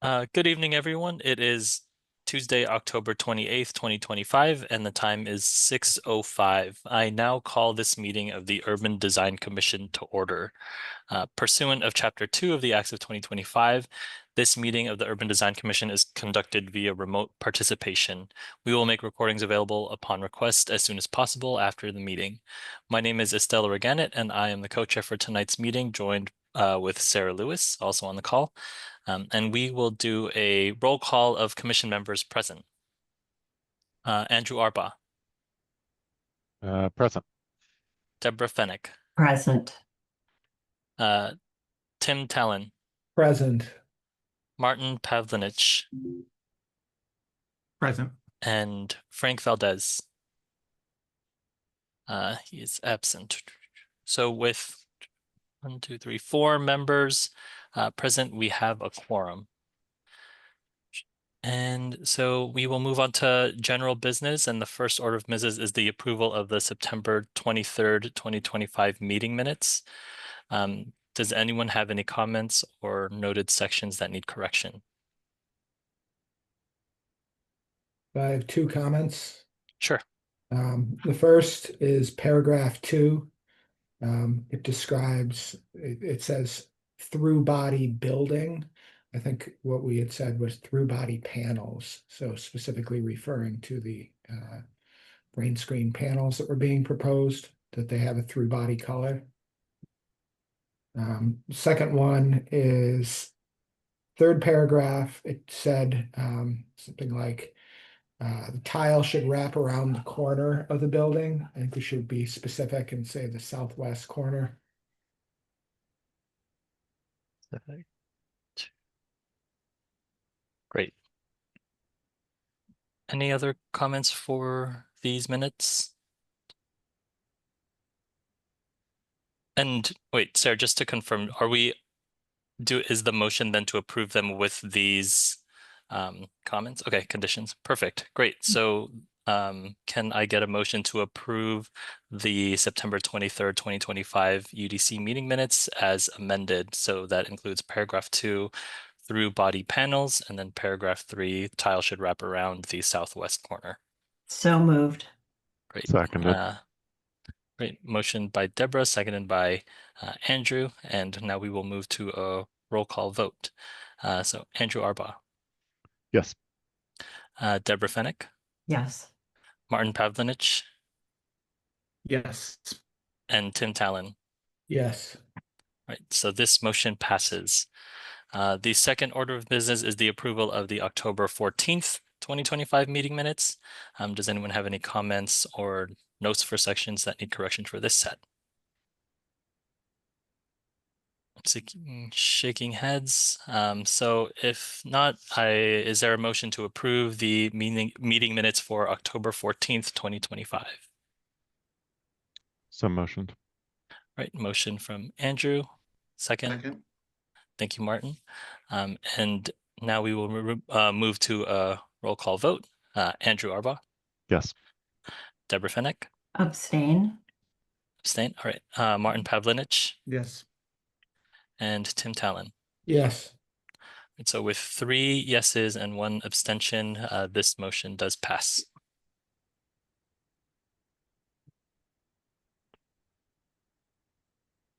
Good evening, everyone. It is Tuesday, October 28th, 2025, and the time is 6:05. I now call this meeting of the Urban Design Commission to order. Pursuant of Chapter 2 of the Acts of 2025, this meeting of the Urban Design Commission is conducted via remote participation. We will make recordings available upon request as soon as possible after the meeting. My name is Estelle Reganet, and I am the co-chair for tonight's meeting, joined with Sarah Lewis, also on the call. And we will do a roll call of commission members present. Andrew Arbaugh, Present. Deborah Fennick, Present. Tim Talon, Present. Martin Pavlinich, Present. and Frank Valdez. He is absent. So with 4 members present, we have a quorum. And so we will move on to general business, and the first order of business is the approval of the September 23rd, 2025 meeting minutes. Does anyone have any comments or noted sections that need correction? I have 2 comments. Sure. The first is paragraph 2. It describes, it says through body building. I think what we had said was through body panels. So specifically referring to the rain screen panels that were being proposed, that they have a through body color. Second one is third paragraph. It said something like the tile should wrap around the corner of the building. I think we should be specific and say the southwest corner. Great. Any other comments for these minutes? And wait, Sarah, just to confirm, is the motion then to approve them with these comments? Okay, conditions. Perfect. Great. So can I get a motion to approve the September 23rd, 2025 UDC meeting minutes as amended? So that includes paragraph 2 through body panels, and then paragraph 3, tile should wrap around the southwest corner. So moved. Great. Seconded. Great. Motion by Deborah, seconded by Andrew, and now we will move to a roll call vote. So Andrew Arbaugh, Yes. Deborah Fennick, Yes. Martin Pavlinich, Yes. and Tim Talon. Yes. Right. So this motion passes. The second order of business is the approval of the October 14th, 2025 meeting minutes. Does anyone have any comments or notes for sections that need correction for this set? Shaking heads. So if not, is there a motion to approve the meeting minutes for October 14th, 2025? So motioned. Right, motion from Andrew. Second. Thank you, Martin. And now we will move to a roll call vote. Andrew Arbaugh, Yes. Deborah Fennick, Abstain. abstain. All right, Martin Pavlinich, Yes. and Tim Talon. Yes. And so with 3 yeses and 1 abstention, this motion does pass.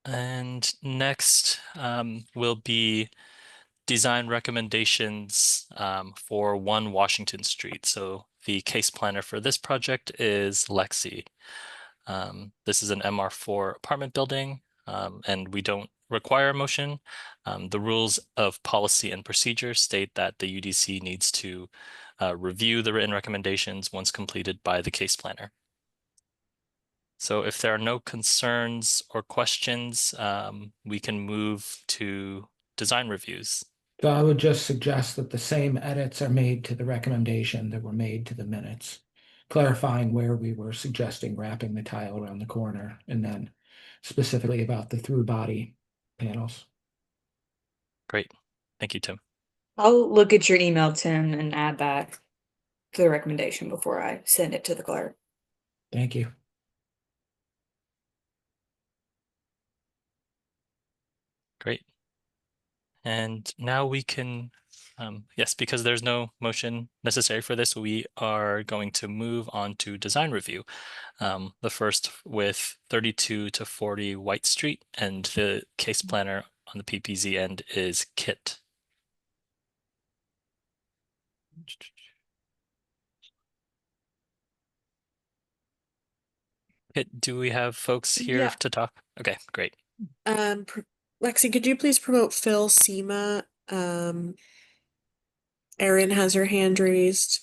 And next will be design recommendations for 1 Washington Street. So the case planner for this project is Lexi. This is an MR4 apartment building, and we don't require a motion. The rules of policy and procedure state that the UDC needs to review the written recommendations once completed by the case planner. So if there are no concerns or questions, we can move to design reviews. So I would just suggest that the same edits are made to the recommendation that were made to the minutes, clarifying where we were suggesting wrapping the tile around the corner, and then specifically about the through body panels. Great. Thank you, Tim. I'll look at your email, Tim, and add that to the recommendation before I send it to the clerk. Thank you. Great. And now we can Yes, because there's no motion necessary for this, we are going to move on to design review. The first with 32 to 40 White Street, and the case planner on the PPZ end is Kit. Kit, do we have folks here Yeah. to talk? Okay, great. Lexi, could you please promote Phil Seema? Erin has her hand raised,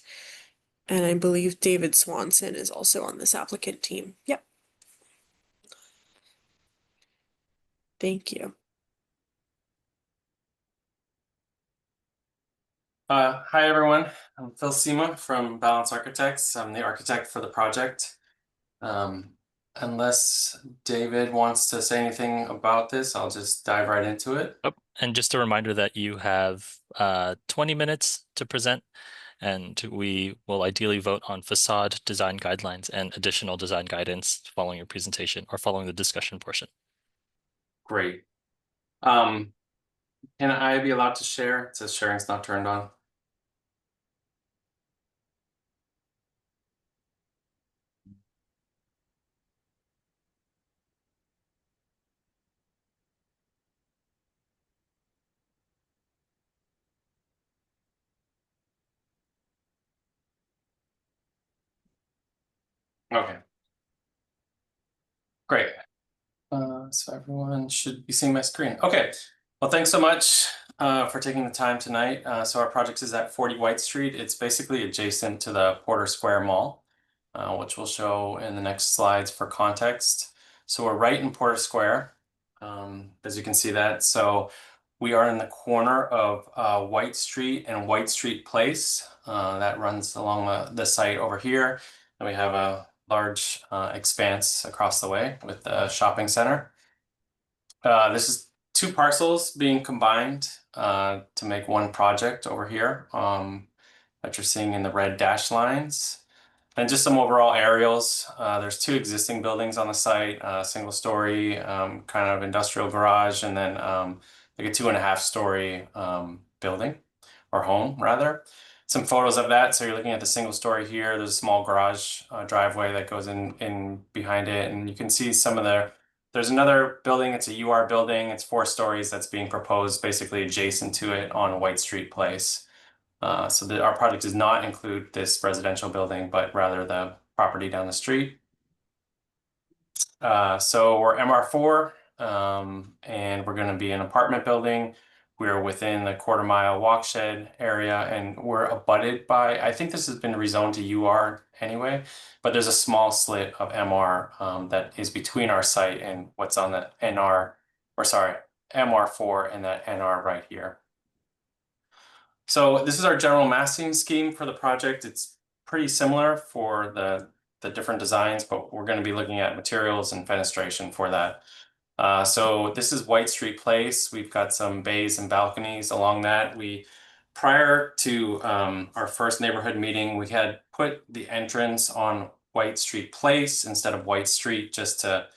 and I believe David Swanson is also on this applicant team. Yep. Thank you. Hi everyone, I'm Phil Seema from Balance Architects. I'm the architect for the project. Unless David wants to say anything about this, I'll just dive right into it. Oh, and just a reminder that you have 20 minutes to present, and we will ideally vote on facade design guidelines and additional design guidance following your presentation or following the discussion portion. Great. Can I be allowed to share? It says sharing's not turned on. Okay. Great. So everyone should be seeing my screen. Okay. Well, thanks so much for taking the time tonight. So our project is at 40 White Street. It's basically adjacent to the Porter Square Mall, which we'll show in the next slides for context. So we're right in Porter Square, as you can see that. So we are in the corner of White Street and White Street Place. That runs along the site over here. And we have a large expanse across the way with the shopping center. This is two parcels being combined to make one project over here that you're seeing in the red dash lines. And just some overall aerials. There's two existing buildings on the site, single story kind of industrial garage, and then like a 2.5 story building or home rather. Some photos of that. So you're looking at the single story here. There's a small garage driveway that goes in behind it. And you can see some of there's another building. It's a UR building. It's 4 stories that's being proposed basically adjacent to it on White Street Place. So our project does not include this residential building, but rather the property down the street. So we're MR4, and we're going to be an apartment building. We're within the 1/4 mile walkshed area, and we're abutted by, I think this has been rezoned to UR anyway, but there's a small slit of MR that is between our site and what's on the MR4 and that NR right here. So this is our general massing scheme for the project. It's pretty similar for the different designs, but we're going to be looking at materials and fenestration for that. So this is White Street Place. We've got some bays and balconies along that. Prior to our first neighborhood meeting, we had put the entrance on White Street Place instead of White Street just to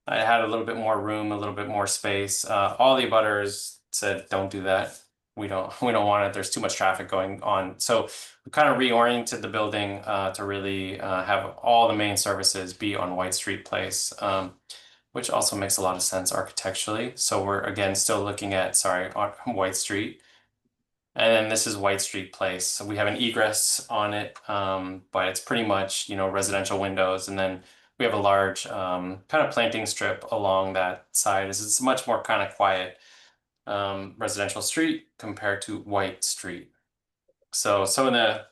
I had a little bit more room, a little bit more space. All the abutters said, don't do that. We don't want it. There's too much traffic going on. So we kind of reoriented the building to really have all the main services be on White Street Place, which also makes a lot of sense architecturally. So we're again still looking at, on White Street. And then this is White Street Place. So we have an egress on it, but it's pretty much, residential windows. And then we have a large kind of planting strip along that side. It's much more kind of quiet residential street compared to White Street. So some of the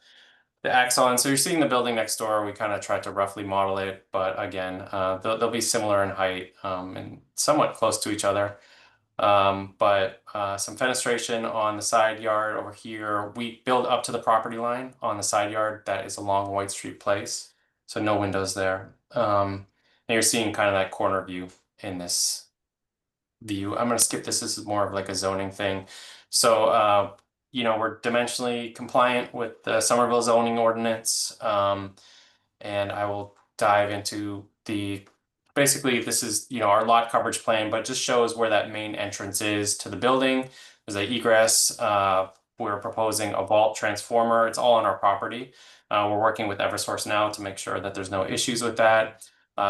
axon, so you're seeing the building next door, we kind of tried to roughly model it, but again, they'll be similar in height and somewhat close to each other. But some fenestration on the side yard over here. We build up to the property line on the side yard that is along White Street Place. So no windows there. And you're seeing kind of that corner view in this view. I'm going to skip this. This is more of like a zoning thing. So, we're dimensionally compliant with the Somerville zoning ordinance. And I will dive into basically this is, our lot coverage plan, but just shows where that main entrance is to the building. There's an egress we're proposing a vault transformer. It's all on our property. We're working with Eversource now to make sure that there's no issues with that.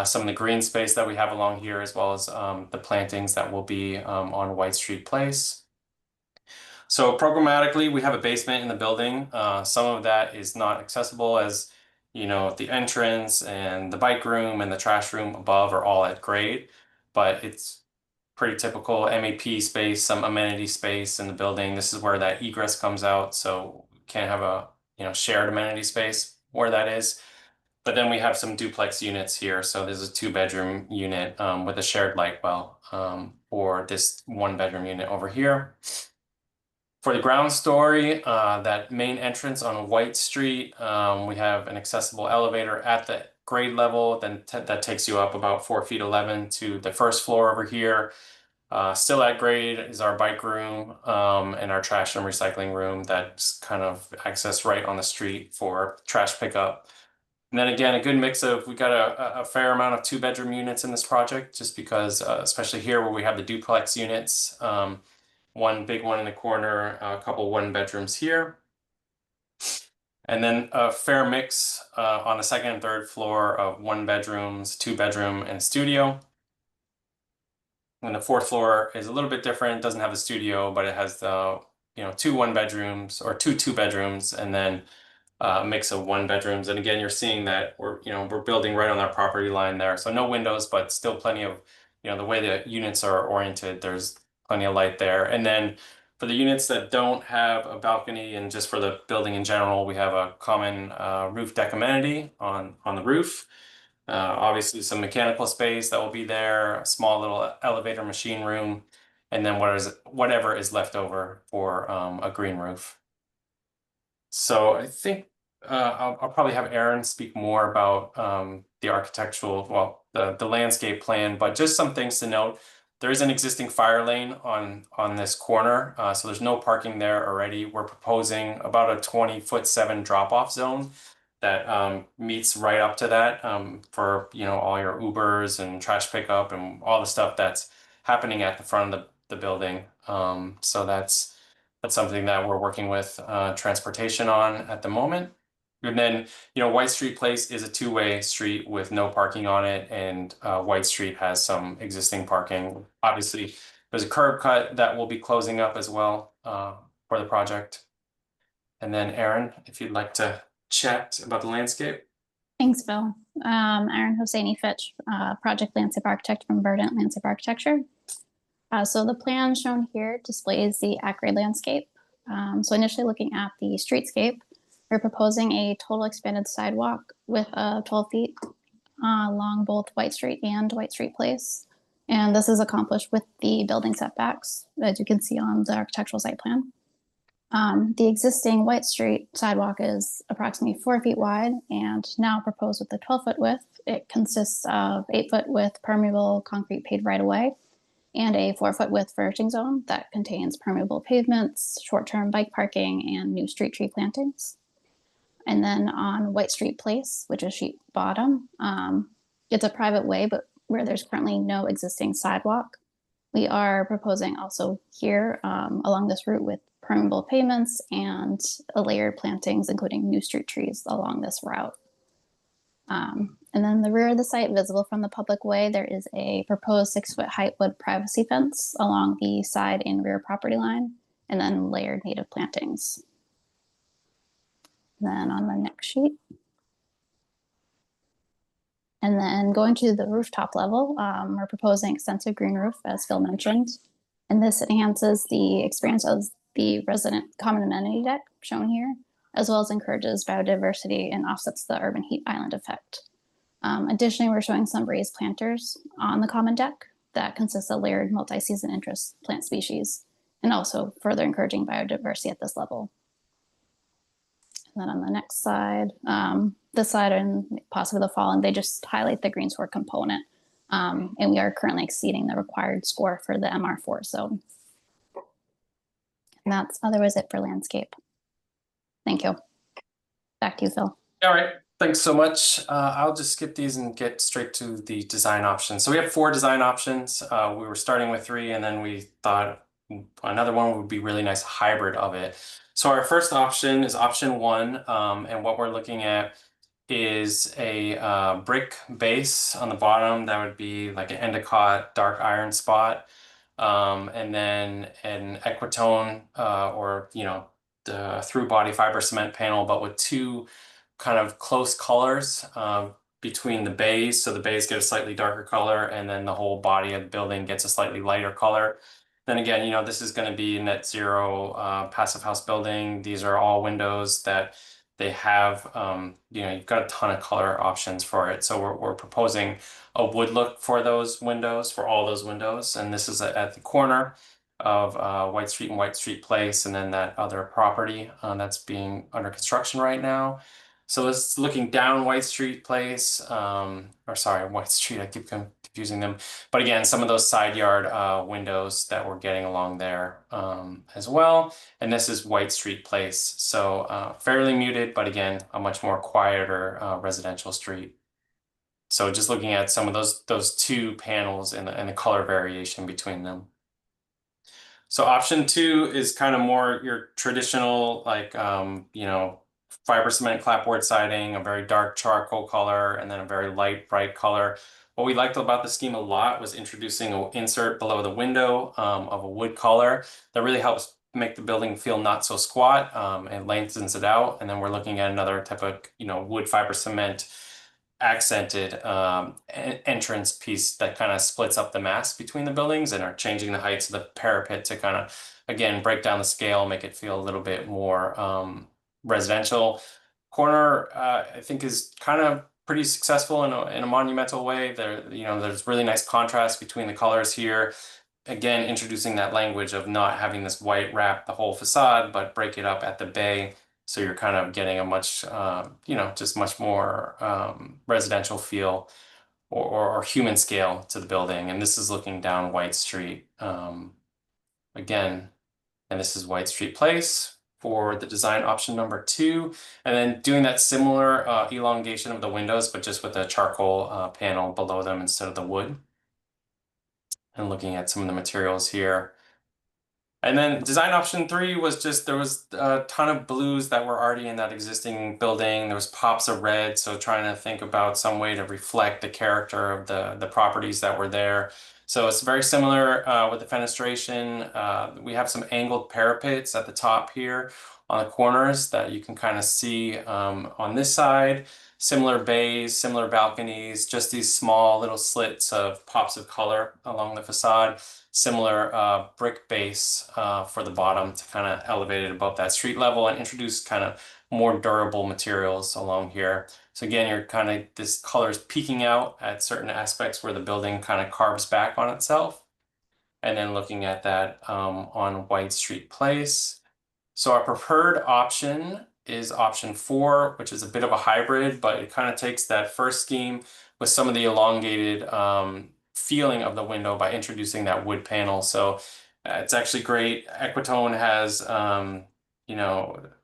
Some of the green space that we have along here, as well as the plantings that will be on White Street Place. So programmatically, we have a basement in the building. Some of that is not accessible, as you know, the entrance and the bike room and the trash room above are all at grade, but it's pretty typical MEP space, some amenity space in the building. This is where that egress comes out, so can't have a shared amenity space where that is. But then we have some duplex units here. So there's a 2-bedroom unit with a shared light well, or this 1-bedroom unit over here. For the ground story, that main entrance on White Street, we have an accessible elevator at the grade level, then that takes you up about 4 feet 11 to the first floor over here. Still at grade is our bike room and our trash and recycling room that's kind of accessed right on the street for trash pickup. And then again, a good mix of, we got a fair amount of 2-bedroom units in this project, just because, especially here where we have the duplex units, one big one in the corner, a couple 1-bedrooms here. And then a fair mix on the 2nd and 3rd floor of 1-bedrooms, 2-bedroom, and studio. And the 4th floor is a little bit different. It doesn't have the studio, but it has the 2 1-bedrooms or 2 2-bedrooms, and then a mix of 1-bedrooms. And again, you're seeing that we're building right on our property line there, so no windows, but still plenty of the way the units are oriented. There's plenty of light there. And then for the units that don't have a balcony, and just for the building in general, we have a common roof deck amenity on the roof. Obviously some mechanical space that will be there, a small little elevator machine room, and then whatever is left over for a green roof. So I think I'll probably have Aaron speak more about the architectural, well, the landscape plan, but just some things to note. There is an existing fire lane on this corner, so there's no parking there already. We're proposing about a 20'7" drop-off zone that meets right up to that for all your Ubers and trash pickup and all the stuff that's happening at the front of the building. So that's something that we're working with transportation on at the moment. And then, White Street Place is a 2-way street with no parking on it, and White Street has some existing parking. Obviously, there's a curb cut that will be closing up as well for the project. And then Aaron, if you'd like to chat about the landscape. Thanks, Bill. Aaron Hosseini Fitch, project landscape architect from Verdant Landscape Architecture. So the plan shown here displays the at-grade landscape. So initially looking at the streetscape, we're proposing a total expanded sidewalk with 12 feet along both White Street and White Street Place. And this is accomplished with the building setbacks, as you can see on the architectural site plan. The existing White Street sidewalk is approximately 4 feet wide and now proposed with a 12-foot width. It consists of 8-foot width permeable concrete paved right-of-way and a 4-foot width furnishing zone that contains permeable pavements, short-term bike parking, and new street tree plantings. And then on White Street Place, which is sheet bottom, it's a private way, but where there's currently no existing sidewalk. We are proposing also here along this route with permeable pavements and layered plantings, including new street trees along this route. And then the rear of the site, visible from the public way, there is a proposed 6-foot height wood privacy fence along the side and rear property line, and then layered native plantings. Then on the next sheet. And then going to the rooftop level, we're proposing extensive green roof, as Phil mentioned. And this enhances the experience of the resident common amenity deck shown here, as well as encourages biodiversity and offsets the urban heat island effect. Additionally, we're showing some raised planters on the common deck that consists of layered multi-season interest plant species, and also further encouraging biodiversity at this level. And then on the next slide, this slide and possibly the following, they just highlight the green score component. And we are currently exceeding the required score for the MR4 zone. And that's otherwise it for landscape. Thank you. Back to you, Phil. All right, thanks so much. I'll just skip these and get straight to the design options. So we have 4 design options. We were starting with 3, and then we thought another one would be really nice hybrid of it. So our first option is option one, and what we're looking at is a brick base on the bottom that would be like an Endicott dark iron spot, and then an Equitone or the through body fiber cement panel, but with two kind of close colors between the bays. So the bays get a slightly darker color, and then the whole body of the building gets a slightly lighter color. Then again, this is going to be net zero passive house building. These are all windows that they have, you've got a ton of color options for it. So we're proposing a wood look for those windows, for all those windows. And this is at the corner of White Street and White Street Place, and then that other property that's being under construction right now. So it's looking down White Street Place, or sorry, White Street, I keep confusing them. But again, some of those side yard windows that we're getting along there as well. And this is White Street Place. So fairly muted, but again, a much more quieter residential street. So just looking at some of those two panels and the color variation between them. So option two is kind of more your traditional, like, fiber cement clapboard siding, a very dark charcoal color, and then a very light, bright color. What we liked about the scheme a lot was introducing an insert below the window of a wood color that really helps make the building feel not so squat and lengthens it out. And then we're looking at another type of, wood fiber cement accented entrance piece that kind of splits up the mass between the buildings and are changing the heights of the parapet to kind of, again, break down the scale, make it feel a little bit more residential. Corner, I think, is kind of pretty successful in a monumental way. There's really nice contrast between the colors here. Again, introducing that language of not having this white wrap the whole facade, but break it up at the bay. So you're kind of getting a much, just much more residential feel or human scale to the building. And this is looking down White Street again. And this is White Street Place for the design option number two. And then doing that similar elongation of the windows, but just with a charcoal panel below them instead of the wood. And looking at some of the materials here. And then design option three was just, there was a ton of blues that were already in that existing building. There was pops of red. So trying to think about some way to reflect the character of the properties that were there. So it's very similar with the fenestration. We have some angled parapets at the top here on the corners that you can kind of see on this side. Similar bays, similar balconies, just these small little slits of pops of color along the facade. Similar brick base for the bottom to kind of elevate it above that street level and introduce kind of more durable materials along here. So again, you're kind of, this color is peeking out at certain aspects where the building kind of carves back on itself. And then looking at that on White Street Place. So our preferred option is option four, which is a bit of a hybrid, but it kind of takes that first scheme with some of the elongated feeling of the window by introducing that wood panel. So it's actually great. Equitone has,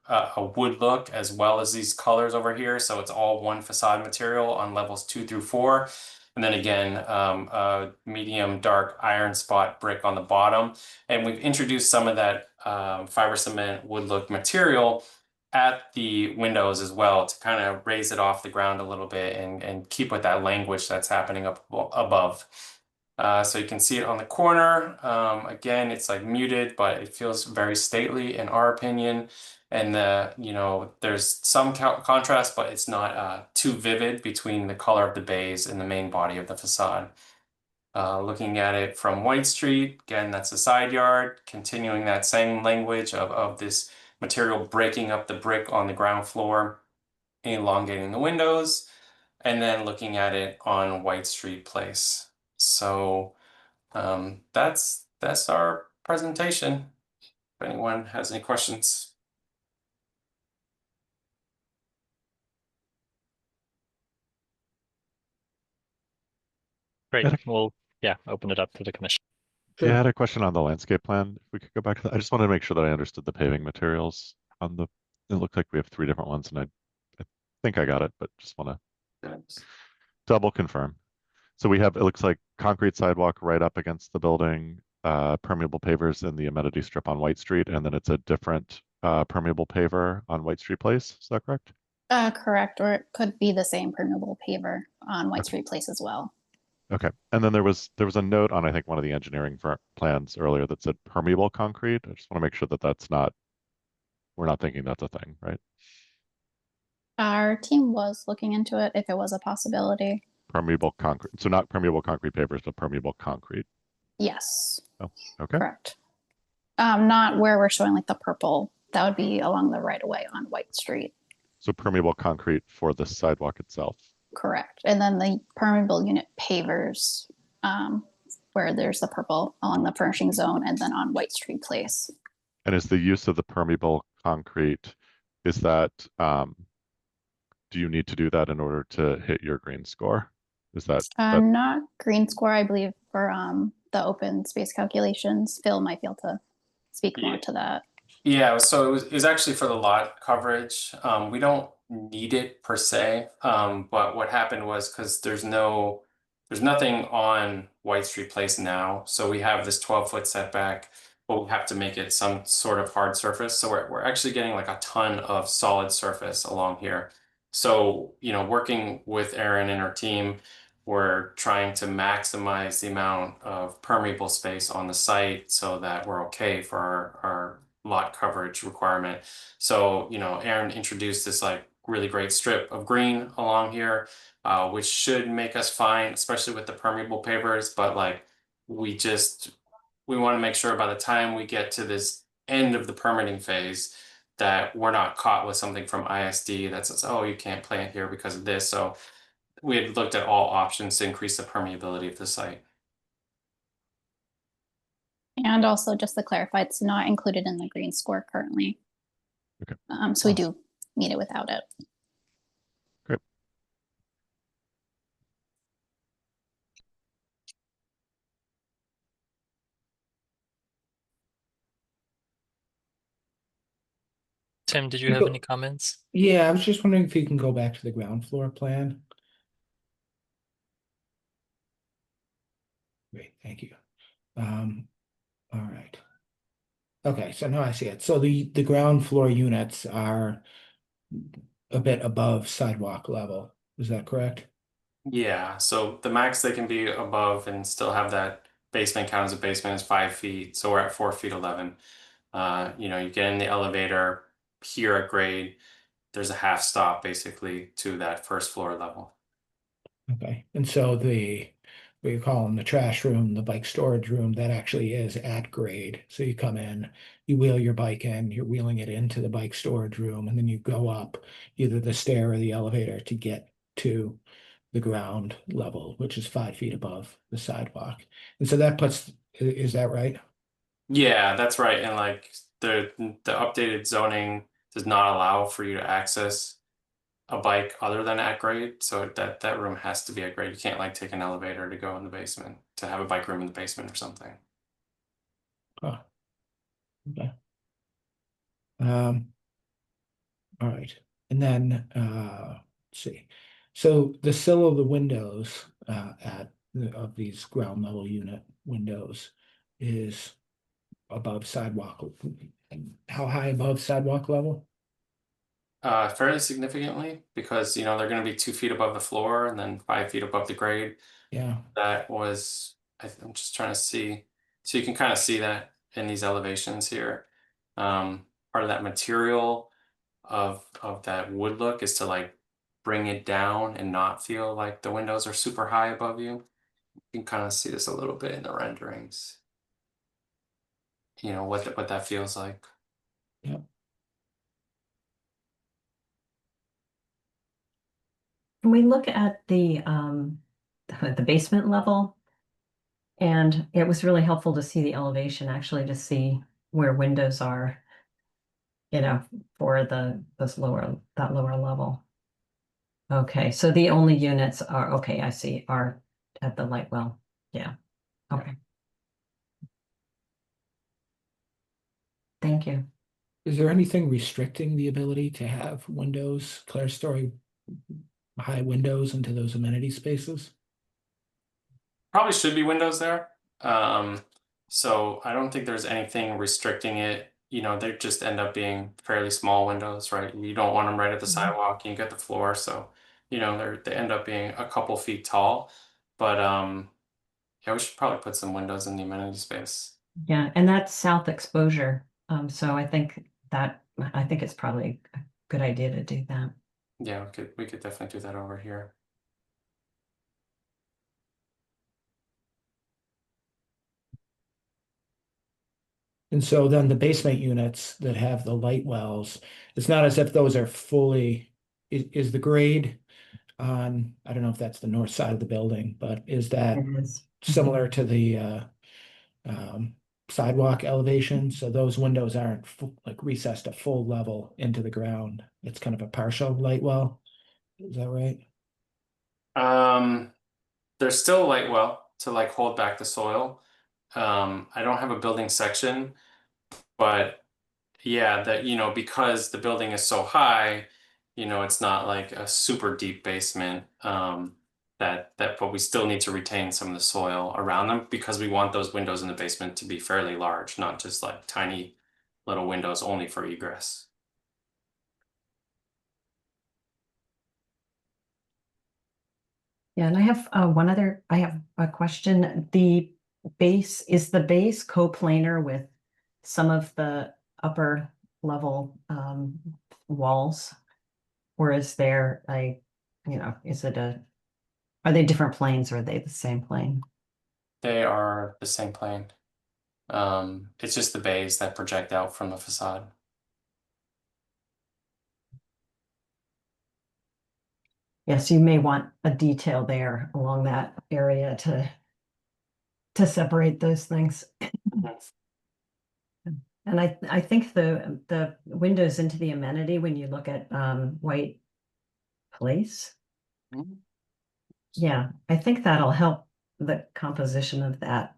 a wood look as well as these colors over here. So it's all one facade material on levels 2 through 4. And then again, a medium dark iron spot brick on the bottom. And we've introduced some of that fiber cement wood look material at the windows as well to kind of raise it off the ground a little bit and keep with that language that's happening up above. So you can see it on the corner. Again, it's like muted, but it feels very stately in our opinion. And there's some contrast, but it's not too vivid between the color of the bays and the main body of the facade. Looking at it from White Street, again, that's the side yard, continuing that same language of this material breaking up the brick on the ground floor, elongating the windows, and then looking at it on White Street Place. So that's our presentation. If anyone has any questions. Great. We'll, open it up to the commission. Sure. Yeah, I had a question on the landscape plan. If we could go back to that, I just wanted to make sure that I understood the paving materials on the, it looked like we have 3 different ones and I think I got it, but just want to double confirm. So we have, it looks like concrete sidewalk right up against the building, permeable pavers in the amenity strip on White Street, and then it's a different permeable paver on White Street Place. Is that correct? Correct, or it could be the same permeable paver on White Okay. Street Place as well. Okay. And then there was a note on, I think, one of the engineering plans earlier that said permeable concrete. I just want to make sure that we're not thinking that's a thing, right? Our team was looking into it if it was a possibility. Permeable concrete. So not permeable concrete pavers, but permeable concrete. Yes, Oh, okay. correct. Not where we're showing like the purple. That would be along the right of way on White Street. So permeable concrete for the sidewalk itself. Correct. And then the permeable unit pavers, where there's the purple along the furnishing zone and then on White Street Place. And is the use of the permeable concrete, is that, do you need to do that in order to hit your green score? Is that Not green score, I believe, for the open space calculations. Phil might be able to speak more to that. Yeah, so it was actually for the lot coverage. We don't need it per se, but what happened was because there's nothing on White Street Place now, so we have this 12-foot setback, but we have to make it some sort of hard surface. So we're actually getting like a ton of solid surface along here. So, you know, working with Erin and her team, we're trying to maximize the amount of permeable space on the site so that we're okay for our lot coverage requirement. So, you know, Erin introduced this like really great strip of green along here, which should make us fine, especially with the permeable pavers. But like, we want to make sure by the time we get to this end of the permitting phase that we're not caught with something from ISD that says, oh, you can't plant here because of this. So we had looked at all options to increase the permeability of the site. And also, just to clarify, it's not included in the green score currently. Okay. So we do meet it without it. Great. Tim, did you have any comments? Yeah, I was just wondering if you can go back to the ground floor plan. Great, thank you. All right. Okay, so now I see it. So the ground floor units are a bit above sidewalk level. Is that correct? Yeah, so the max they can be above and still have that basement count as a basement is 5 feet. So we're at 4 feet 11. You know, you get in the elevator here at grade, there's a half stop basically to that first floor level. Okay, and so what you call them, the trash room, the bike storage room, that actually is at grade. So you come in, you wheel your bike in, you're wheeling it into the bike storage room, and then you go up either the stair or the elevator to get to the ground level, which is 5 feet above the sidewalk. And so that is that right? Yeah, that's right. And like the updated zoning does not allow for you to access a bike other than at grade. So that room has to be at grade. You can't like take an elevator to go in the basement to have a bike room in the basement or something. Oh, okay. All right. And then let's see. So the sill of the windows of these ground level unit windows is above sidewalk. How high above sidewalk level? Fairly significantly because you know they're going to be 2 feet above the floor and then 5 feet above the grade. Yeah. That was I'm just trying to see, so you can kind of see that in these elevations here. Part of that material of that wood look is to like bring it down and not feel like the windows are super high above you. You can kind of see this a little bit in the renderings. You know what that feels like. Yeah. Can we look at the basement level? And it was really helpful to see the elevation, actually, to see where windows are, you know, for that lower level. Okay, so the only units are, okay, I see, are at the light well. Yeah. Okay. Thank you. Is there anything restricting the ability to have windows, clerestory high windows into those amenity spaces? Probably should be windows there. So I don't think there's anything restricting it. You know, they just end up being fairly small windows, right? You don't want them right at the sidewalk. You get the floor, so you know they end up being a couple feet tall. But yeah, we should probably put some windows in the amenity space. Yeah, and that's south exposure. So I think it's probably a good idea to do that. Yeah, we could definitely do that over here. And so then the basement units that have the light wells, it's not as if those are fully, is the grade on, I don't know if that's the north side of the building, but is that It is. similar to the um, sidewalk elevation? So those windows aren't like recessed a full level into the ground. It's kind of a partial light well. Is that right? There's still light well to like hold back the soil. I don't have a building section, but yeah, that you know, because the building is so high, you know, it's not like a super deep basement. But we still need to retain some of the soil around them because we want those windows in the basement to be fairly large, not just like tiny little windows only for egress. Yeah, and I have a question. Is the base coplanar with some of the upper level walls? Or is there are they different planes or are they the same plane? They are the same plane. It's just the bays that project out from the facade. Yes, you may want a detail there along that area to separate those things. And I think the windows into the amenity, when you look at White Place, yeah, I think that'll help the composition of that.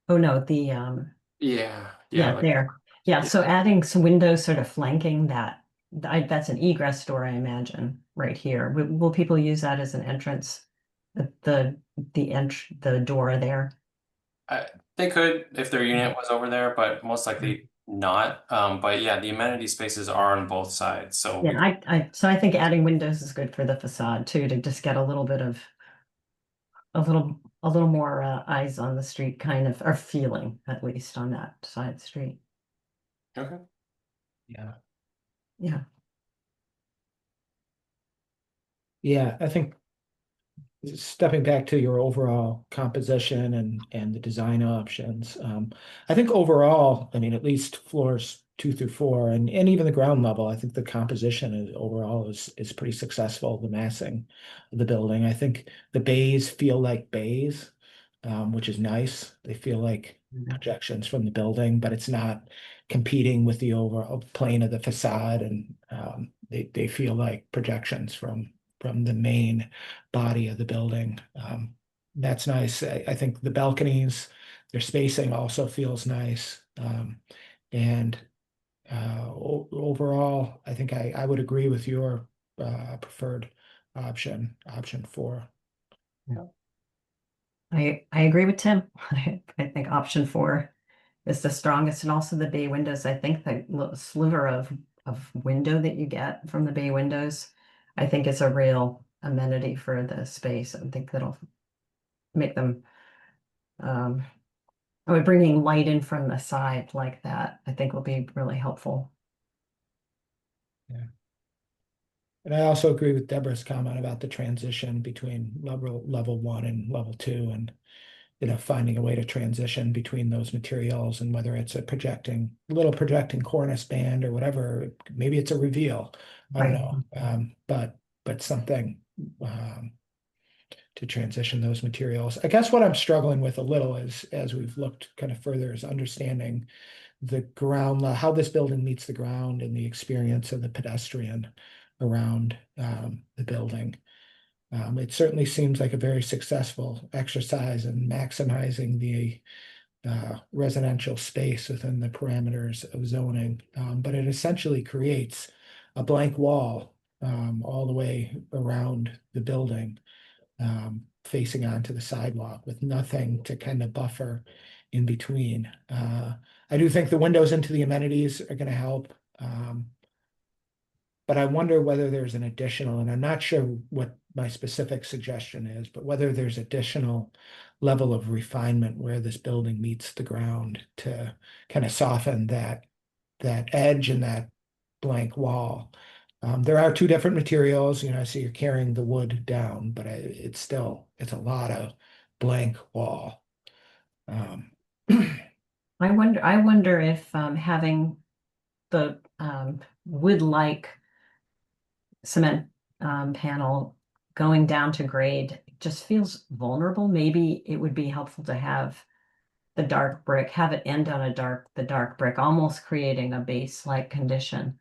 Oh no, Yeah, like there. Yeah, so adding some windows sort of flanking that, that's an egress door, I imagine, right here. Will people use that as an entrance? The door there? they could if their unit was over there, but most likely not. But yeah, the amenity spaces are on both sides, so we Yeah, so I think adding windows is good for the facade too, to just get a little bit of a little more eyes on the street kind of, or feeling at least on that side street. okay. Yeah. Yeah. Yeah, I think stepping back to your overall composition and the design options, I think overall, I mean, at least floors 2 through 4 and even the ground level, I think the composition overall is pretty successful, the massing of the building. I think the bays feel like bays, which is nice. They feel like projections from the building, but it's not competing with the overall plane of the facade, and they feel like projections from the main body of the building. That's nice. I think the balconies, their spacing also feels nice. And overall, I think I would agree with your preferred option 4. I agree with Tim. I think option 4 is the strongest, and also the bay windows. I think the little sliver of window that you get from the bay windows, I think is a real amenity for the space. I think that'll make them bringing light in from the side like that, I think will be really helpful. Yeah. And I also agree with Deborah's comment about the transition between level 1 and level 2, and finding a way to transition between those materials, and whether it's a little projecting cornice band or whatever, maybe it's a reveal. I don't know. But something to transition those materials. I guess what I'm struggling with a little is, as we've looked kind of further, is understanding the ground, how this building meets the ground and the experience of the pedestrian around the building. It certainly seems like a very successful exercise in maximizing the residential space within the parameters of zoning, but it essentially creates a blank wall all the way around the building, facing onto the sidewalk with nothing to kind of buffer in between. I do think the windows into the amenities are going to help. But I wonder whether there's an additional, and I'm not sure what my specific suggestion is, but whether there's additional level of refinement where this building meets the ground to kind of soften that edge and that blank wall. There are two different materials, you know, so you're carrying the wood down, but it's a lot of blank wall. I wonder if having the wood-like cement panel going down to grade just feels vulnerable. Maybe it would be helpful to have the dark brick, have it end on the dark brick, almost creating a base-like condition.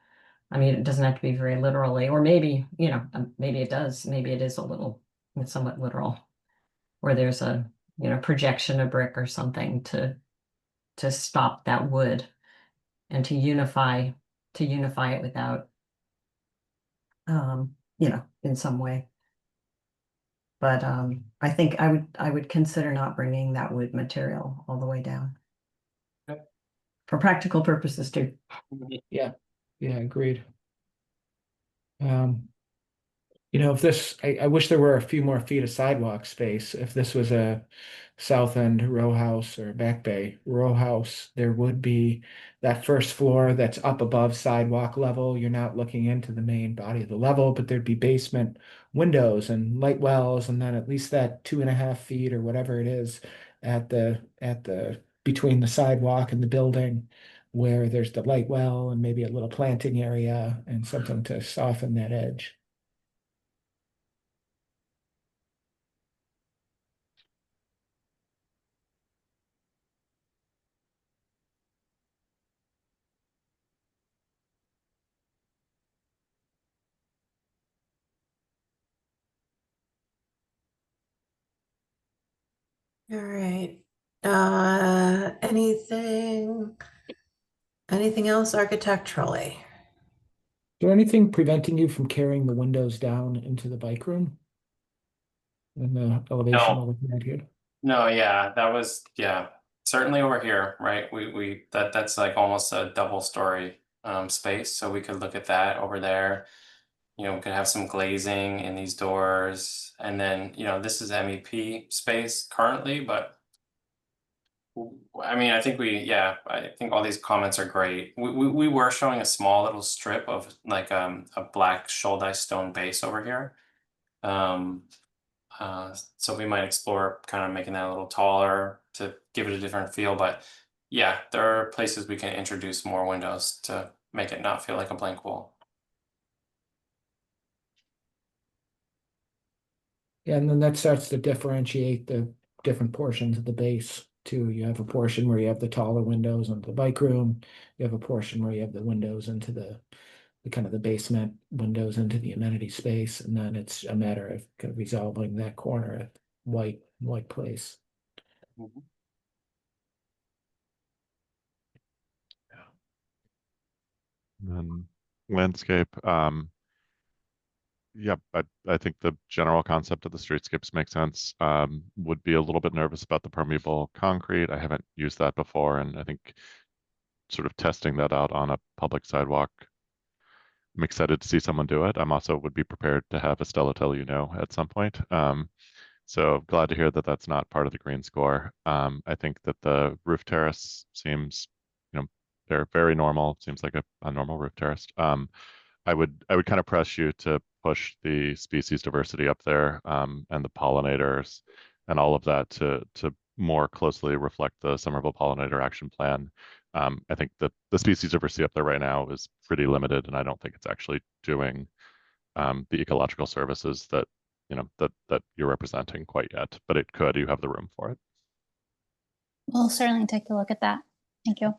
I mean, it doesn't have to be very literally, or maybe, you know, maybe it does. Maybe it is it's somewhat literal, where there's a, you know, projection of brick or something to stop that wood and to unify it without, you know, in some way. But I think I would consider not bringing that wood material all the way down. Yep. For practical purposes too. Yeah, agreed. You know, if this, I wish there were a few more feet of sidewalk space. If this was a South End row house or Back Bay row house, there would be that first floor that's up above sidewalk level. You're not looking into the main body of the level, but there'd be basement windows and light wells, and then at least that 2.5 feet or whatever it is at the between the sidewalk and the building, where there's the light well and maybe a little planting area and something to soften that edge. All right. Anything else architecturally? Is there anything preventing you from carrying the windows down into the bike room? In the elevation No. we're looking at here? No, yeah, that was, yeah, certainly over here, right? That's like almost a double story space, so we could look at that over there. You know, we could have some glazing in these doors, and then, you know, this is MEP space currently, but I mean, I think all these comments are great. We were showing a small little strip of like a black shoulder stone base over here. So we might explore kind of making that a little taller to give it a different feel, but yeah, there are places we can introduce more windows to make it not feel like a blank wall. Yeah, and then that starts to differentiate the different portions of the base too. You have a portion where you have the taller windows into the bike room. You have a portion where you have the windows into the kind of the basement windows into the amenity space, and then it's a matter of kind of resolving that corner at white place. Mhm. And then landscape, yeah, I think the general concept of the streetscapes makes sense. Would be a little bit nervous about the permeable concrete. I haven't used that before, and I think sort of testing that out on a public sidewalk, I'm excited to see someone do it. I'm also would be prepared to have Estella tell you no at some point. So glad to hear that that's not part of the green score. I think that the roof terrace seems, you know, they're very normal. Seems like a normal roof terrace. I would kind of press you to push the species diversity up there, and the pollinators and all of that to more closely reflect the Somerville Pollinator Action Plan. I think that the species diversity up there right now is pretty limited, and I don't think it's actually doing the ecological services that that you're representing quite yet. But it could. You have the room for it. We'll certainly take a look at that. Thank you.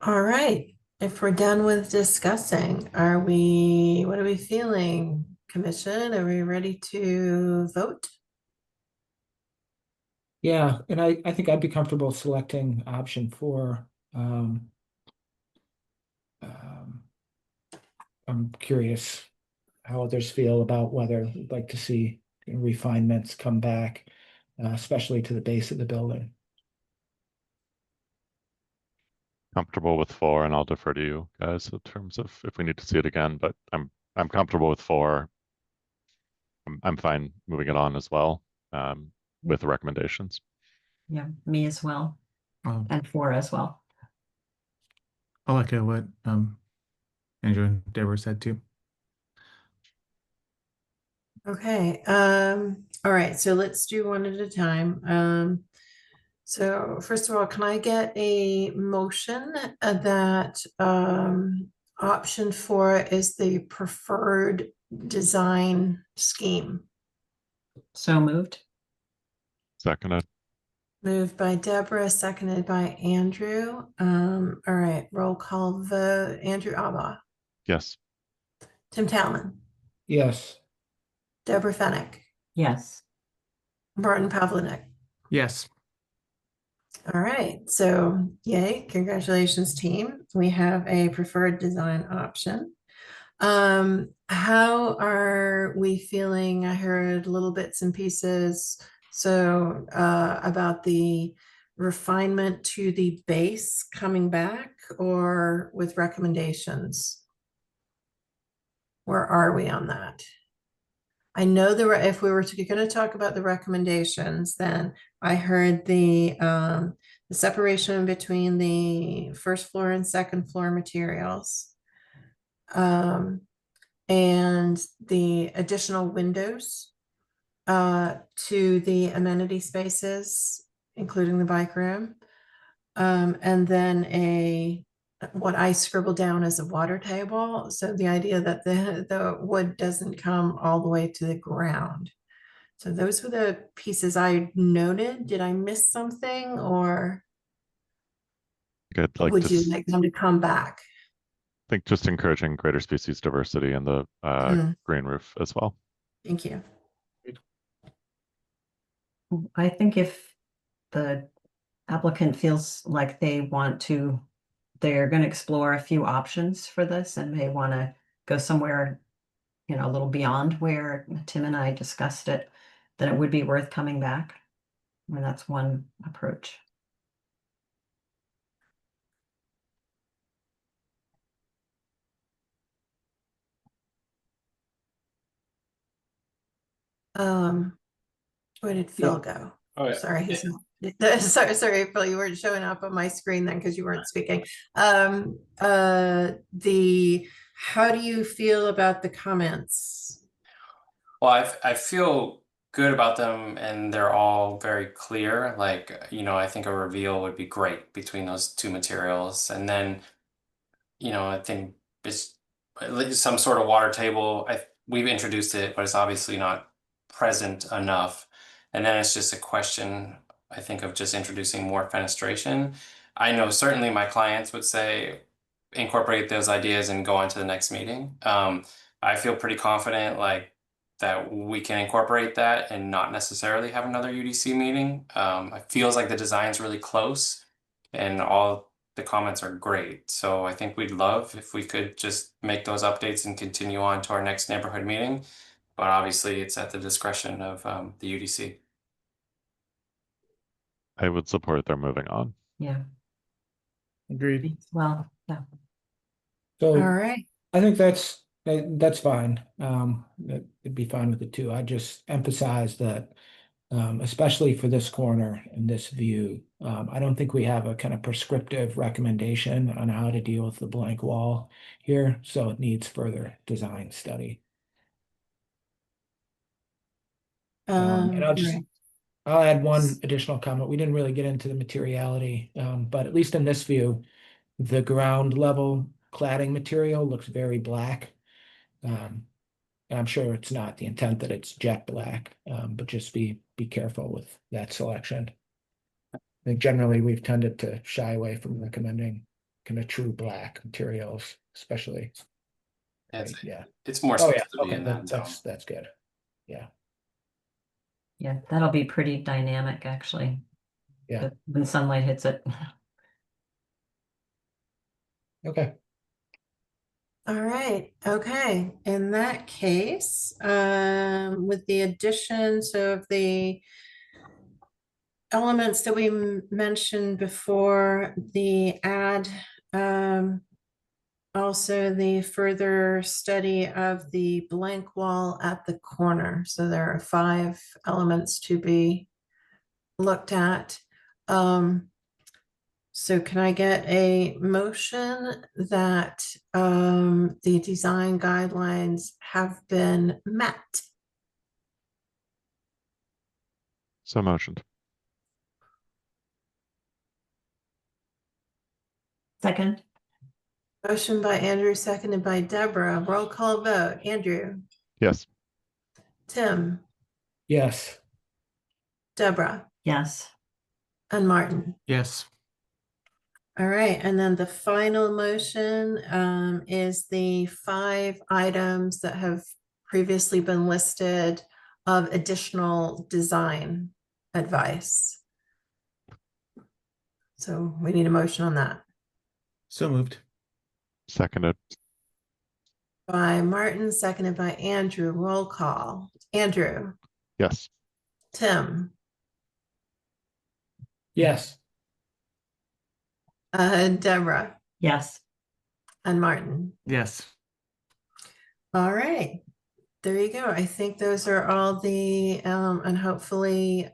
All right. If we're done with discussing, what are we feeling, commission? Are we ready to vote? Yeah, and I think I'd be comfortable selecting option 4 Um, um, I'm curious how others feel about whether we'd like to see refinements come back, especially to the base of the building. Comfortable with 4, and I'll defer to you guys in terms of if we need to see it again, but I'm comfortable with 4. I'm fine moving it on as well, with the recommendations. Yeah, me as well, Um, and 4 as well. I'll echo what Andrew and Deborah said too. Okay, all right, so let's do one at a time. So first of all, can I get a motion that option 4 is the preferred design scheme? So moved. Seconded. Moved by Deborah, seconded by Andrew. All right, roll call vote. Andrew Abba, Yes. Tim Talman, Yes. Deborah Fennick, Yes. Martin Pavlinik. Yes. All right, so yay, congratulations, team. We have a preferred design option. How are we feeling? I heard little bits and pieces. So, about the refinement to the base coming back or with recommendations? Where are we on that? I know if we were going to talk about the recommendations, then I heard the separation between the first floor and second floor materials. And the additional windows to the amenity spaces, including the bike room. And then what I scribbled down as a water table. So the idea that the wood doesn't come all the way to the ground. So those were the pieces I noted. Did I miss something, or I'd like would to you like them to come back? think just encouraging greater species diversity in the green roof as well. Thank you. I think if the applicant feels like they're going to explore a few options for this and may want to go somewhere, a little beyond where Tim and I discussed it, then it would be worth coming back. I mean, that's one approach. Where did Phil go? Sorry, sorry, Phil, you weren't showing up on my screen then because you weren't speaking. How do you feel about the comments? Well, I feel good about them, and they're all very clear. Like, I think a reveal would be great between those two materials. And then, I think it's at least some sort of water table. We've introduced it, but it's obviously not present enough. And then it's just a question, I think, of just introducing more fenestration. I know certainly my clients would say incorporate those ideas and go on to the next meeting. I feel pretty confident that we can incorporate that and not necessarily have another UDC meeting. It feels like the design's really close and all the comments are great. So I think we'd love if we could just make those updates and continue on to our next neighborhood meeting. But obviously it's at the discretion of the UDC. I would support their moving on. Yeah. Agreed. Well, yeah. So All right. I think that's fine. It'd be fine with the two. I just emphasize that, especially for this corner and this view, I don't think we have a kind of prescriptive recommendation on how to deal with the blank wall here, so it needs further design study. And Right. I'll add one additional comment. We didn't really get into the materiality, but at least in this view, the ground level cladding material looks very black. And I'm sure it's not the intent that it's jet black, but just be careful with that selection. I think generally we've tended to shy away from recommending kind of true black materials, especially. Yeah. It's more Oh supposed yeah. to be Okay. in that zone. That's good. Yeah. Yeah, that'll be pretty dynamic, actually. Yeah. When sunlight hits it. Okay. All right, okay. In that case, with the additions of the elements that we mentioned before, the add, also the further study of the blank wall at the corner. So there are 5 elements to be looked at. So can I get a motion that the design guidelines have been met? So motioned. Second, Motion by Andrew, seconded by Deborah. Roll call vote. Andrew, Yes. Tim, Yes. Deborah, yes. and Martin. Yes. All right, and then the final motion is the 5 items that have previously been listed of additional design advice. So we need a motion on that. So moved. Seconded. By Martin, seconded by Andrew. Roll call. Andrew, Yes. Tim, Yes. Deborah, Yes. and Martin. Yes. All right, there you go. I think those are all the, and hopefully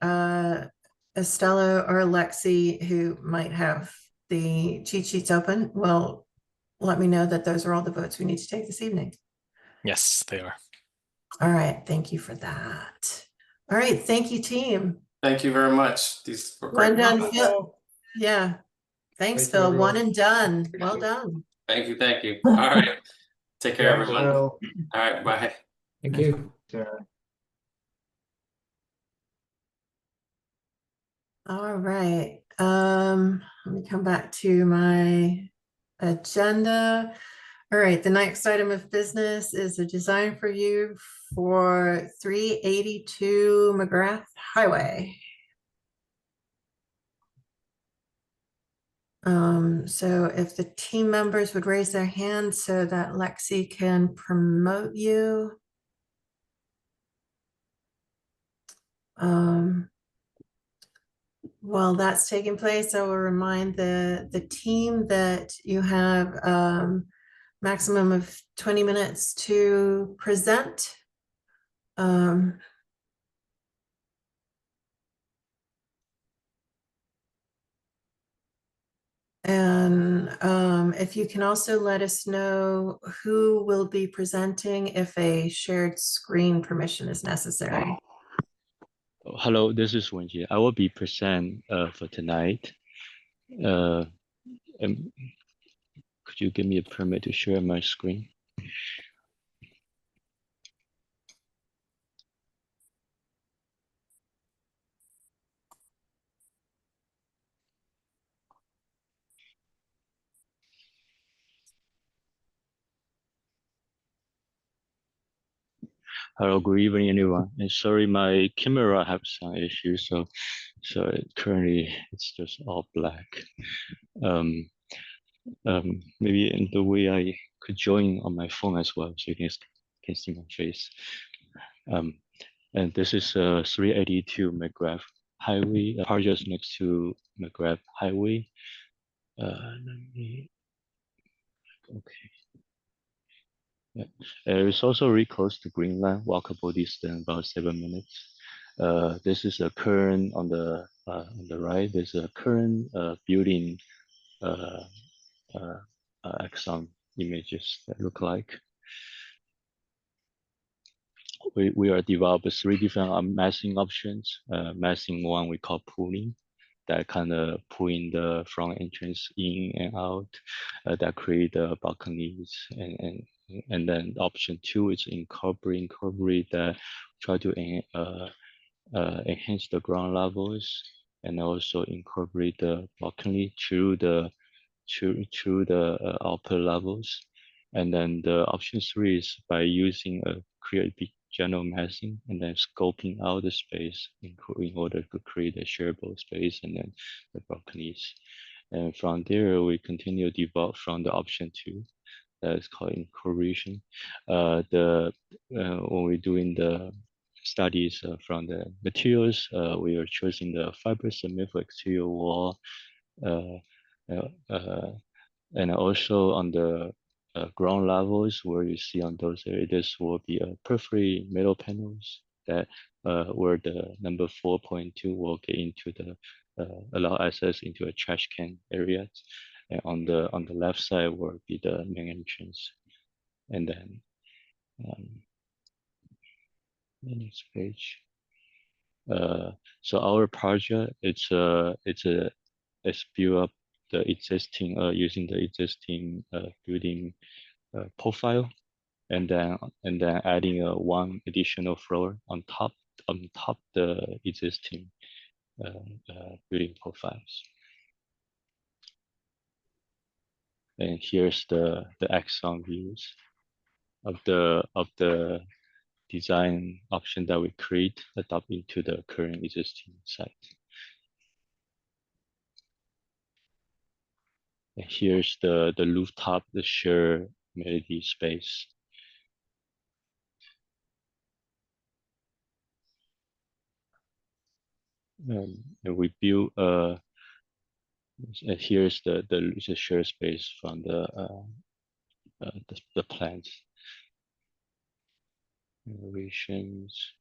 Estella or Lexi, who might have the cheat sheets open, will let me know that those are all the votes we need to take this evening. Yes, they are. All right, thank you for that. All right, thank you, team. Thank you very much. These were One great. done, Phil. Yeah, thanks, Thank you, Phil. One everyone. and done. Well done. Thank you. Thank you. All right. Take care, Yeah, everyone. All right. Bye. Thank you. All right, let me come back to my agenda. All right, the next item of business is a design for you for 382 McGrath Highway. So if the team members would raise their hands so that Lexi can promote you. While that's taking place, I will remind the team that you have maximum of 20 minutes to present. And if you can also let us know who will be presenting if a shared screen permission is necessary. Hello, this is Wenjie. I will be present for tonight. And could you give me a permit to share my screen? Hello, good evening, everyone. And sorry, my camera have some issues, so currently it's just all black. Maybe in the way I could join on my phone as well, so you can see my face. And this is 382 McGrath Highway, project next to McGrath Highway. Let me, okay. Yeah. It's also really close to Greenland, walkable distance about 7 minutes. This is a current on the right. There's a current building axon images that look like. We are developing 3 different massing options. Massing one we call pooling, that kind of pulling the front entrance in and out, that create the balconies, and then option 2 is incorporate that try to enhance the ground levels and also incorporate the balcony through the upper levels. And then the option 3 is by using a create big general massing and then scoping out the space in order to create a shareable space and then the balconies. And from there, we continue to develop from the option 2. That is called incorporation. When we're doing the studies from the materials, we are choosing the fibrous semi-flex exterior wall, and also on the ground levels where you see on those areas, this will be periphery metal panels that where the number 4.2 will get into the allow access into a trash can area, and on the left side will be the main entrance, and then the next page. So our project it's built up the existing using the existing building profile, and then adding one additional floor on top the existing building profiles. And here's the axon views of the design option that we create adopt into the current existing site. And here's the rooftop, the shared amenity space. And we build here's the shared space from the plans. Renovations,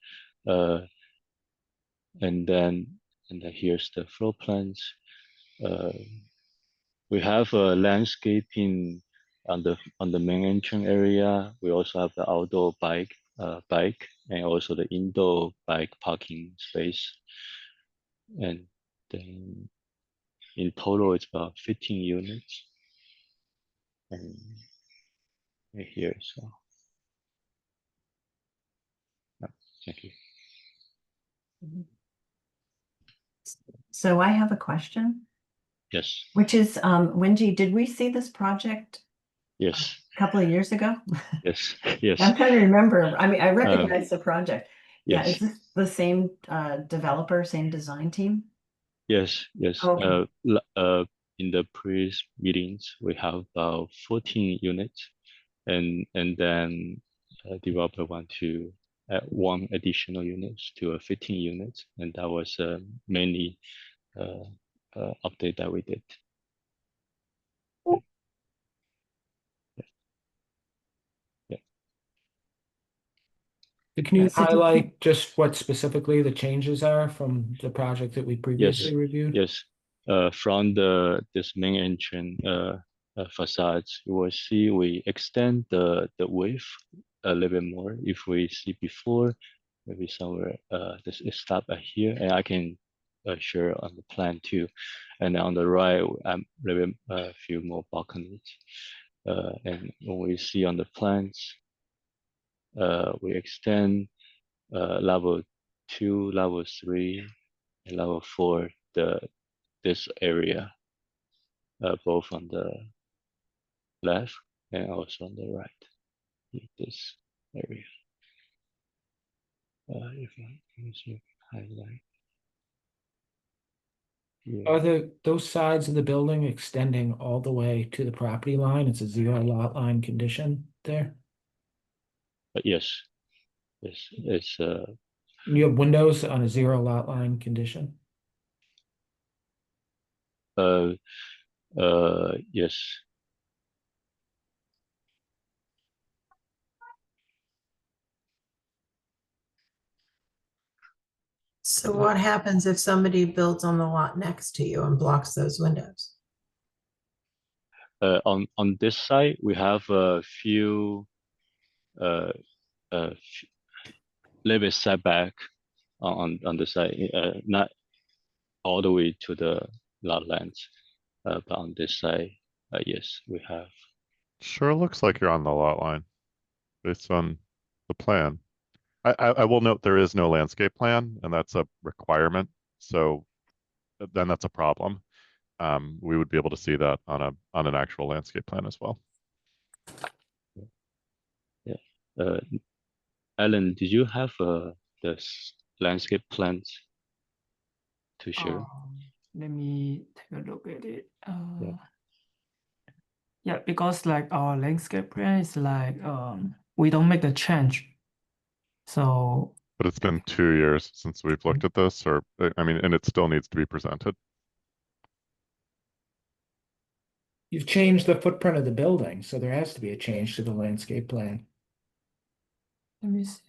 and then here's the floor plans. We have a landscaping on the main entrance area. We also have the outdoor bike and also the indoor bike parking space. And then in total, it's about 15 units. And here, so thank you. So I have a question, Yes. which is, Wenji, did we see this project Yes. a couple of years ago? Yes. Yes. I'm trying to remember. I mean, I recognize the project. Yeah, Yes. is this the same developer, same design team? Yes. Yes. Okay. In the previous meetings, we have about 14 units, and then developer want to add one additional units to 15 units, and that was mainly update that we did. Can you So did highlight just what specifically the changes are from the project that we previously reviewed? Yes. From this main entrance facades, you will see we extend the width a little bit more. If we see before, maybe somewhere this is stop here, and I can share on the plan too. And on the right, I'm a little bit a few more balconies. And when we see on the plans, we extend level 2, level 3, and level 4 this area, both on the left and also on the right. This area. If I can highlight. Yeah. Are those sides of the building extending all the way to the property line? It's a 0 lot line condition there. Yes. Yes. It's You have windows on a 0 lot line condition. yes. So what happens if somebody builds on the lot next to you and blocks those windows? On this side, we have a few little bit setback on the side, not all the way to the lot lines, but on this side, yes, we have. Sure looks like you're on the lot line based on the plan. I will note there is no landscape plan, and that's a requirement. So then that's a problem. We would be able to see that on an actual landscape plan as well. Yeah. Alan, did you have the landscape plans to share? Let me take a look at it. Yeah. Yeah, because like our landscape plan is like we don't make the change. So But it's been 2 years since we've looked at this, or, I mean, and it still needs to be presented. You've changed the footprint of the building, so there has to be a change to the landscape plan. let me see.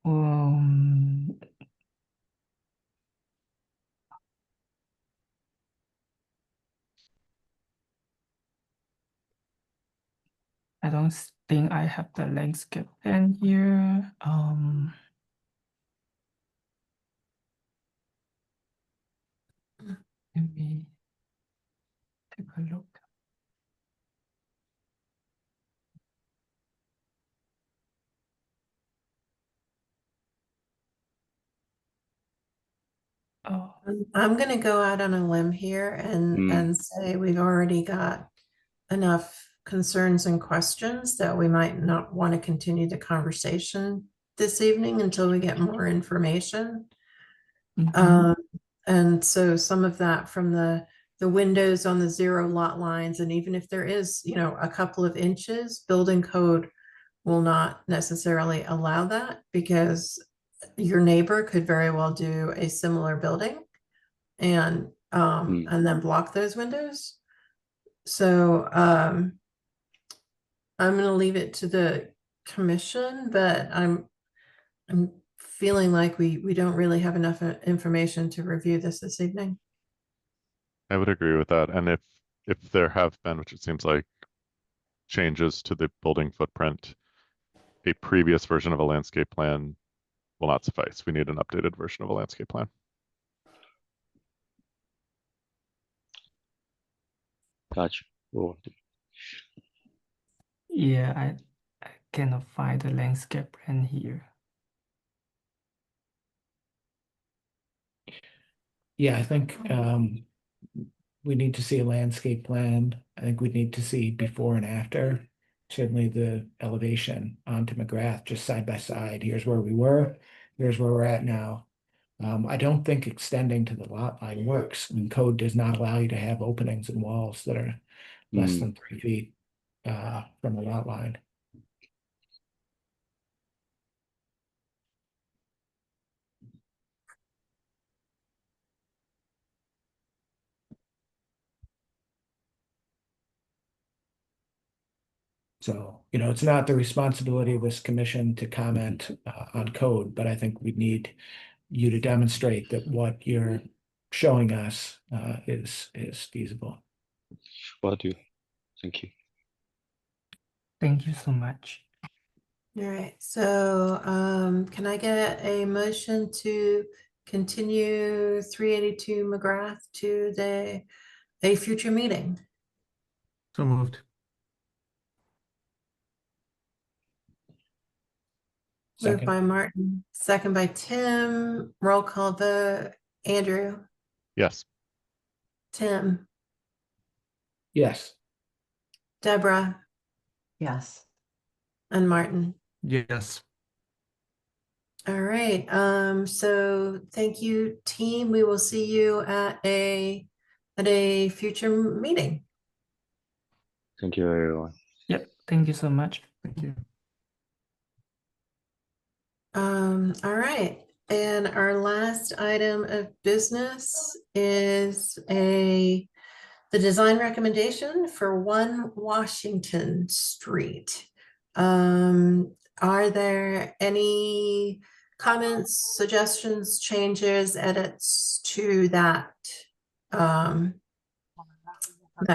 Um, I don't think I have the landscape plan here. Let me take a look. Oh, I'm gonna go out on a limb here and say we've already got enough concerns and questions that we might not want to continue the conversation this evening until we get more information. mhm. And so some of that from the windows on the 0 lot lines, and even if there is, you know, a couple of inches, building code will not necessarily allow that because your neighbor could very well do a similar building and then block those windows. So I'm gonna leave it to the commission, but I'm feeling like we don't really have enough information to review this evening. I would agree with that. And if there have been, which it seems like, changes to the building footprint, a previous version of a landscape plan will not suffice. We need an updated version of a landscape plan. Gotcha. Oh, Yeah, I cannot find the landscape plan here. Yeah, I think we need to see a landscape plan. I think we need to see before and after. Certainly the elevation onto McGrath, just side by side. Here's where we were, here's where we're at now. I don't think extending to the lot line works. And code does not allow you to have openings in walls that are less than 3 feet from the lot line. So, you know, it's not the responsibility of this commission to comment on code, but I think we need you to demonstrate that what you're showing us is feasible. will do. Thank you. Thank you so much. All right, so can I get a motion to continue 382 McGrath to a future meeting? So moved. Moved Second. by Martin, second by Tim, roll call vote. Andrew, Yes. Tim, Yes. Deborah, Yes. and Martin. Yes. All right, so thank you, team. We will see you at a future meeting. Thank you, everyone. Yep, thank you so much. Thank you. All right, and our last item of business is the design recommendation for 1 Washington Street. Are there any comments, suggestions, changes, edits to that that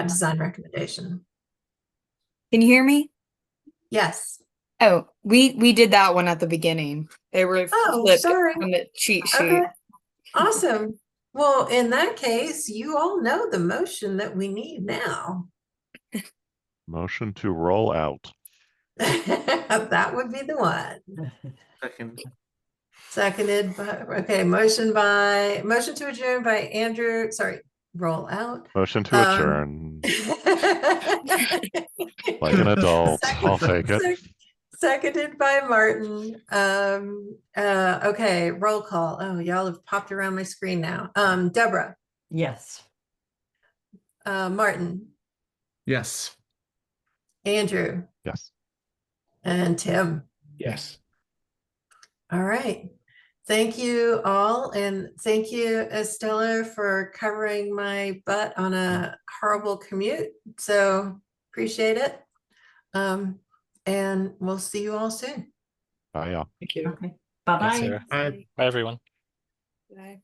design recommendation? Can you hear me? Yes. Oh, we did that one at the beginning. They were Oh, flipped sorry. on the cheat sheet. Okay. Awesome. Well, in that case, you all know the motion that we need now. Motion to roll out. That would be the one. Second. Seconded by, okay, motion to adjourn by Andrew, sorry, roll out. Motion to adjourn. Like an adult, I'll take it. Seconded by Martin. Okay, roll call. Oh, y'all have popped around my screen now. Deborah, Yes. Martin, Yes. Andrew, Yes. and Tim. Yes. All right. Thank you all. And thank you, Estella, for covering my butt on a horrible commute. So appreciate it. And we'll see you all soon. Bye, y'all. Thank you. Okay. Thanks, Bye-bye. Sarah. Bye. Bye, everyone. Bye.